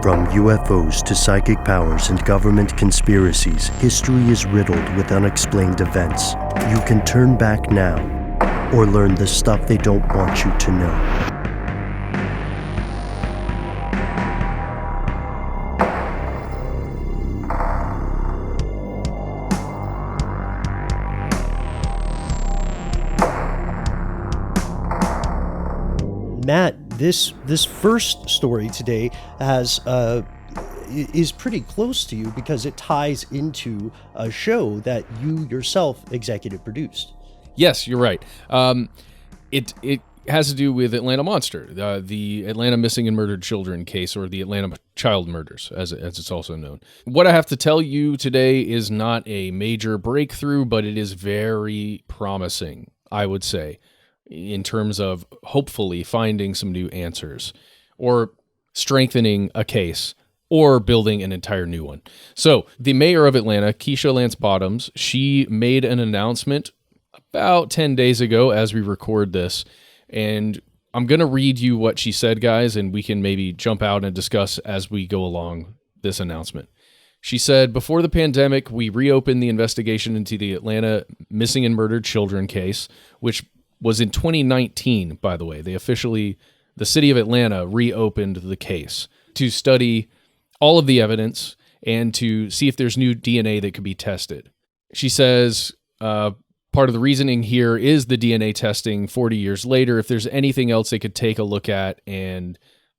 From UFOs to psychic powers and government conspiracies, history is riddled with unexplained events. You can turn back now, or learn the stuff they don't want you to know. Matt, this first story today is pretty close to you because it ties into a show that you yourself executive produced. Yes, you're right. It has to do with Atlanta Monster, the Atlanta missing and murdered children case, or the Atlanta child murders, as it's also known. What I have to tell you today is not a major breakthrough, but it is very promising, I would say, in terms of hopefully finding some new answers or strengthening a case or building an entire new one. So the mayor of Atlanta, Keisha Lance Bottoms, she made an announcement about 10 days ago as we record this. And I'm going to read you what she said, guys, and we can maybe jump out and discuss as we go along this announcement. She said, before the pandemic, we reopened the investigation into the Atlanta missing and murdered children case, which was in 2019, by the way. The city of Atlanta reopened the case to study all of the evidence and to see if there's new DNA that could be tested. She says part of the reasoning here is the DNA testing 40 years later, if there's anything else they could take a look at and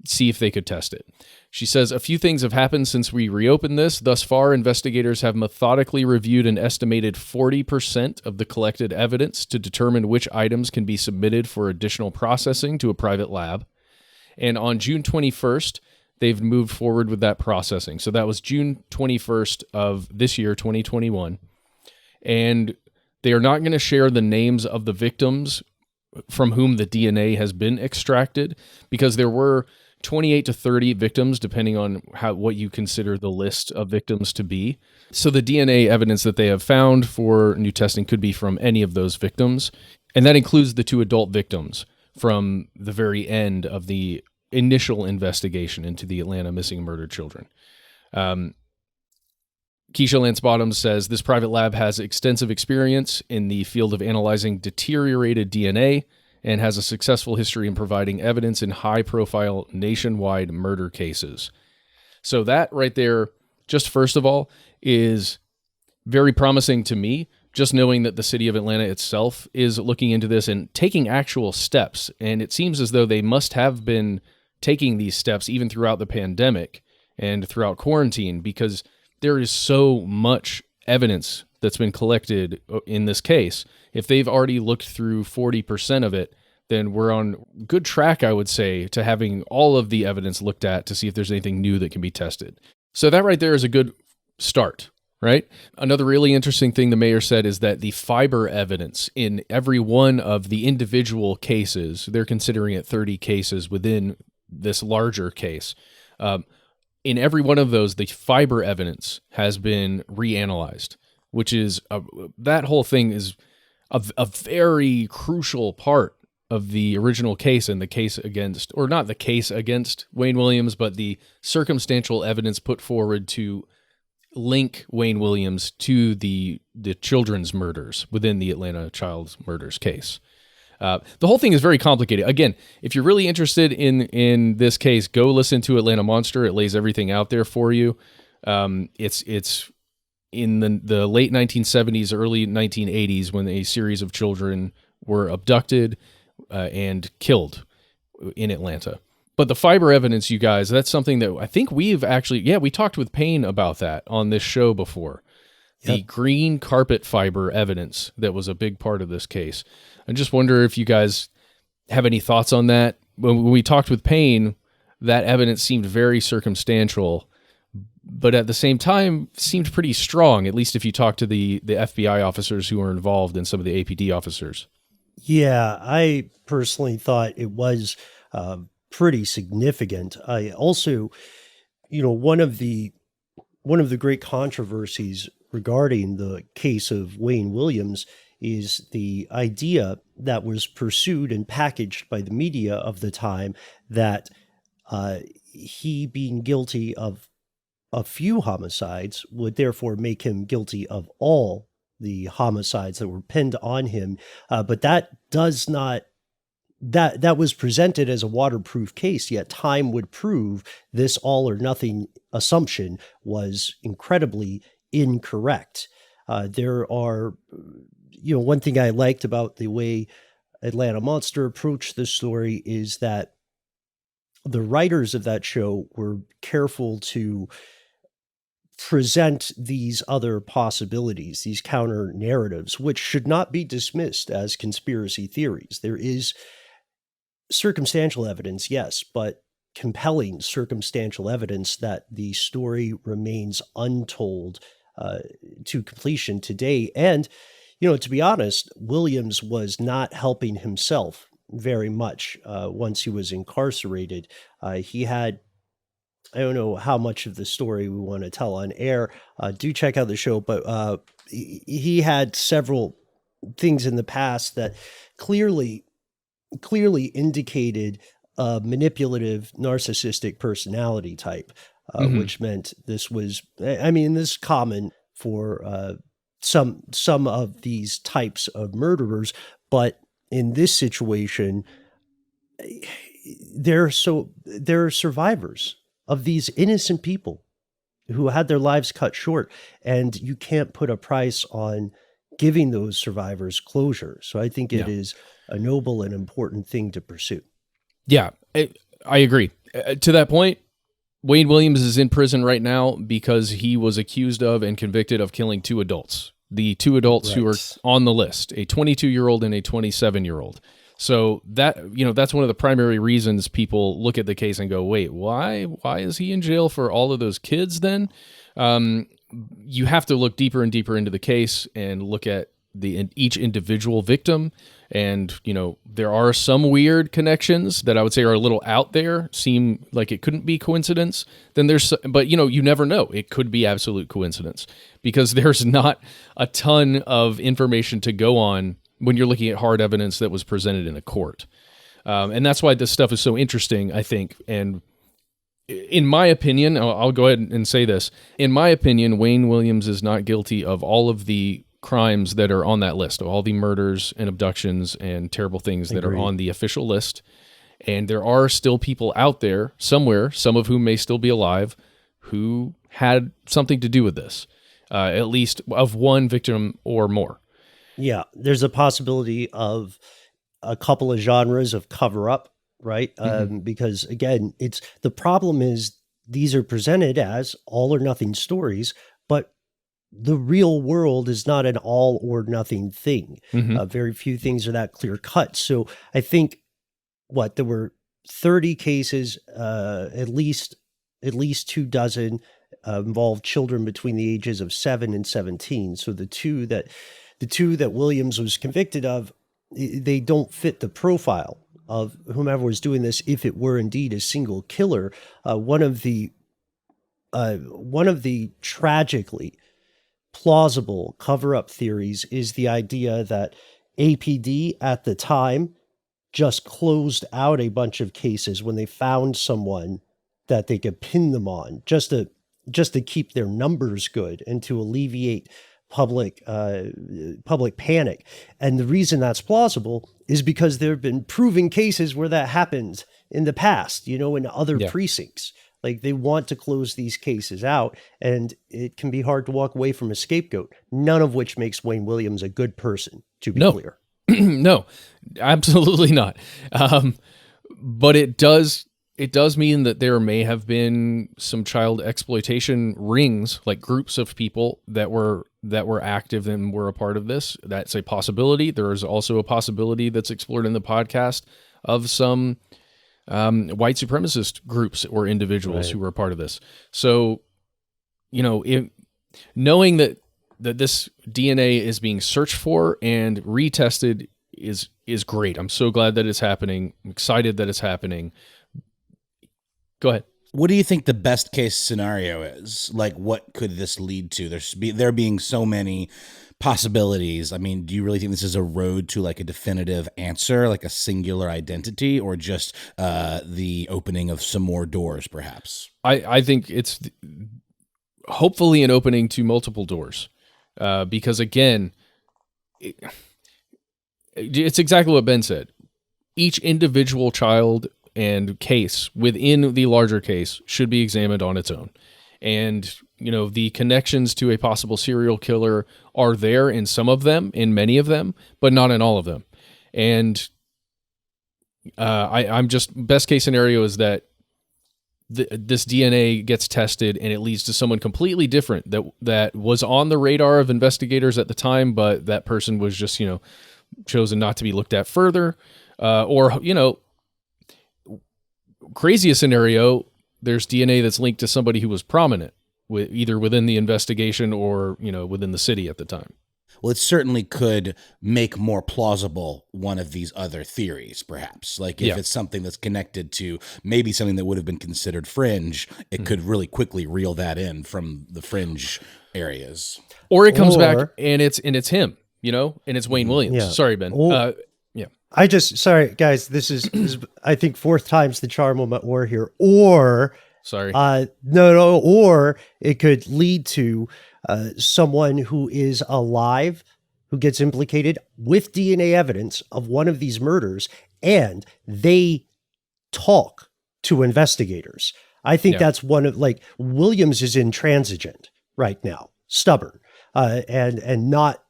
see if they could test it. She says, a few things have happened since we reopened this. Thus far, investigators have methodically reviewed an estimated 40% of the collected evidence to determine which items can be submitted for additional processing to a private lab. And on June 21st, they've moved forward with that processing. So that was June 21st of this year, 2021. And they are not going to share the names of the victims from whom the DNA has been extracted, because there were 28 to 30 victims, depending on what you consider the list of victims to be. So the DNA evidence that they have found for new testing could be from any of those victims. And that includes the 2 adult victims from the very end of the initial investigation into the Atlanta missing and murdered children. Keisha Lance Bottoms says this private lab has extensive experience in the field of analyzing deteriorated DNA and has a successful history in providing evidence in high-profile nationwide murder cases. So that right there, just first of all, is very promising to me, just knowing that the city of Atlanta itself is looking into this and taking actual steps. And it seems as though they must have been taking these steps even throughout the pandemic and throughout quarantine, because there is so much evidence that's been collected in this case. If they've already looked through 40% of it, then we're on good track, I would say, to having all of the evidence looked at to see if there's anything new that can be tested. So that right there is a good start, right? Another really interesting thing the mayor said is that the fiber evidence in every one of the individual cases, they're considering it 30 cases within this larger case, in every one of those, the fiber evidence has been reanalyzed, which is that whole thing is a very crucial part of the original case and the case against, or not the case against Wayne Williams, but the circumstantial evidence put forward to link Wayne Williams to the children's murders within the Atlanta child murders case. The whole thing is very complicated. Again, if you're really interested in this case, go listen to Atlanta Monster. It lays everything out there for you. It's in the late 1970s, early 1980s, when a series of children were abducted and killed in Atlanta. But the fiber evidence, you guys, that's something that I think we've actually, we talked with Payne about that on this show before. Yep. The green carpet fiber evidence that was a big part of this case. I just wonder if you guys have any thoughts on that. When we talked with Payne, that evidence seemed very circumstantial, but at the same time seemed pretty strong, at least if you talk to the FBI officers who were involved and some of the APD officers. Yeah, I personally thought it was pretty significant. I also, one of the great controversies regarding the case of Wayne Williams is the idea that was pursued and packaged by the media of the time that he being guilty of a few homicides would therefore make him guilty of all the homicides that were pinned on him. But that does not, that was presented as a waterproof case, yet time would prove this all or nothing assumption was incredibly incorrect. There are, one thing I liked about the way Atlanta Monster approached this story is that the writers of that show were careful to present these other possibilities, these counter narratives, which should not be dismissed as conspiracy theories. There is circumstantial evidence, yes, but compelling circumstantial evidence that the story remains untold to completion today. And, to be honest, Williams was not helping himself very much once he was incarcerated. He had, I don't know how much of the story we want to tell on air. Do check out the show, but he had several things in the past that clearly indicated a manipulative, narcissistic personality type, which meant this was, this is common for some of these types of murderers, but in this situation, there are survivors of these innocent people who had their lives cut short, and you can't put a price on giving those survivors closure. So I think it is a noble and important thing to pursue. Yeah, I agree. To that point, Wayne Williams is in prison right now because he was accused of and convicted of killing 2 adults. The 2 adults who are on the list, a 22-year-old and a 27-year-old. So that's one of the primary reasons people look at the case and go, wait, why is he in jail for all of those kids then? You have to look deeper and deeper into the case and look at each individual victim. And, there are some weird connections that I would say are a little out there, seem like it couldn't be coincidence. But you never know. It could be absolute coincidence because there's not a ton of information to go on when you're looking at hard evidence that was presented in a court. And that's why this stuff is so interesting, I think. And in my opinion, I'll go ahead and say this. In my opinion, Wayne Williams is not guilty of all of the crimes that are on that list, all the murders and abductions and terrible things that are on the official list. And there are still people out there somewhere, some of whom may still be alive, who had something to do with this, at least of one victim or more. Yeah, there's a possibility of a couple of genres of cover-up, right? Because again, the problem is these are presented as all or nothing stories, but the real world is not an all or nothing thing. Very few things are that clear cut. So I think there were 30 cases, at least 2 dozen involved children between the ages of 7 and 17. So the two that Williams was convicted of, they don't fit the profile of whomever was doing this. If it were indeed a single killer, one of the tragically plausible cover-up theories is the idea that APD at the time just closed out a bunch of cases when they found someone that they could pin them on, just to keep their numbers good and to alleviate public panic. And the reason that's plausible is because there have been proven cases where that happened in the past, in other precincts. Like, they want to close these cases out, and it can be hard to walk away from a scapegoat, none of which makes Wayne Williams a good person, to be clear. No, absolutely not. But it does mean that there may have been some child exploitation rings, like groups of people that were active and were a part of this. That's a possibility. There is also a possibility that's explored in the podcast of some white supremacist groups or individuals who were a part of this. So, knowing that this DNA is being searched for and retested is great. I'm so glad that it's happening. I'm excited that it's happening. Go ahead. What do you think the best case scenario is? Like, what could this lead to? There being so many possibilities. I mean, do you really think this is a road to like a definitive answer, like a singular identity, or just the opening of some more doors, perhaps? I think it's hopefully an opening to multiple doors, because again, it's exactly what Ben said. Each individual child and case within the larger case should be examined on its own. And, the connections to a possible serial killer are there in some of them, in many of them, but not in all of them. And I'm just, best case scenario is that this DNA gets tested and it leads to someone completely different that was on the radar of investigators at the time, but that person was just, chosen not to be looked at further. Or, craziest scenario, there's DNA that's linked to somebody who was prominent either within the investigation or, within the city at the time. Well, it certainly could make more plausible one of these other theories, perhaps. Like if it's something that's connected to maybe something that would have been considered fringe, it could really quickly reel that in from the fringe areas. Or it comes back and it's him, and it's Wayne Williams. Yeah. Sorry, Ben. Sorry, guys, this is I think fourth time's the charm of my or here. Or sorry. Or it could lead to someone who is alive, who gets implicated with DNA evidence of one of these murders, and they talk to investigators. I think that's one of, like, Williams is intransigent right now, stubborn, and not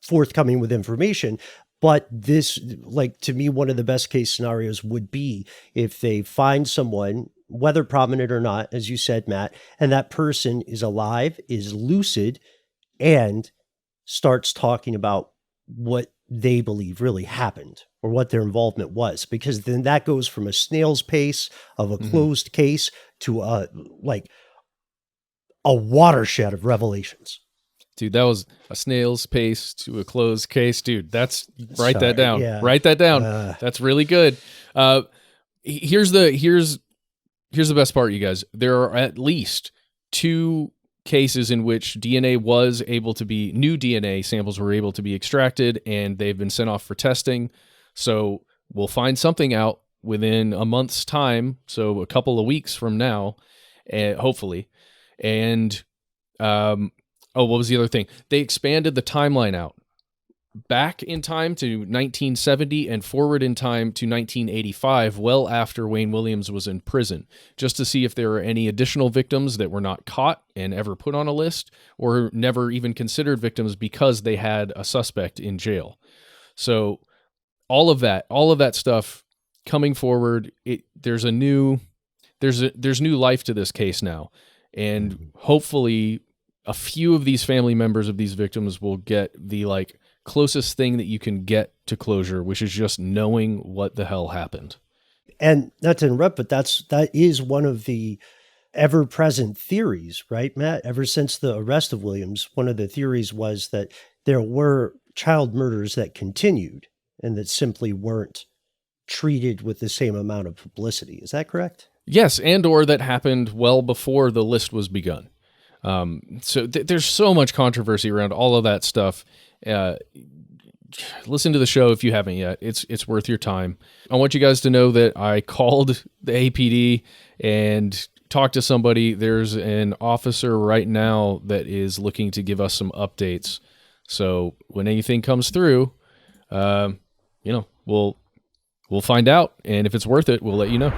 forthcoming with information. But this, like, to me, one of the best case scenarios would be if they find someone, whether prominent or not, as you said, Matt, and that person is alive, is lucid, and starts talking about what they believe really happened or what their involvement was. Because then that goes from a snail's pace of a closed case to a watershed of revelations. Dude, that was a snail's pace to a closed case. Dude, write that down. Yeah. Write that down. That's really good. Here's the best part, you guys. There are at least 2 cases in which new DNA samples were able to be extracted, and they've been sent off for testing. So we'll find something out within a month's time. So a couple of weeks from now, hopefully. And, what was the other thing? They expanded the timeline out back in time to 1970 and forward in time to 1985, well after Wayne Williams was in prison, just to see if there were any additional victims that were not caught and ever put on a list or never even considered victims because they had a suspect in jail. So all of that stuff coming forward, there's new life to this case now. And hopefully a few of these family members of these victims will get the closest thing that you can get to closure, which is just knowing what the hell happened. And not to interrupt, but that is one of the ever-present theories, right, Matt? Ever since the arrest of Williams, one of the theories was that there were child murders that continued and that simply weren't treated with the same amount of publicity. Is that correct? Yes, and or that happened well before the list was begun. So there's so much controversy around all of that stuff. Listen to the show if you haven't yet. It's worth your time. I want you guys to know that I called the APD and talked to somebody. There's an officer right now that is looking to give us some updates. So when anything comes through, we'll find out. And if it's worth it, we'll let you know.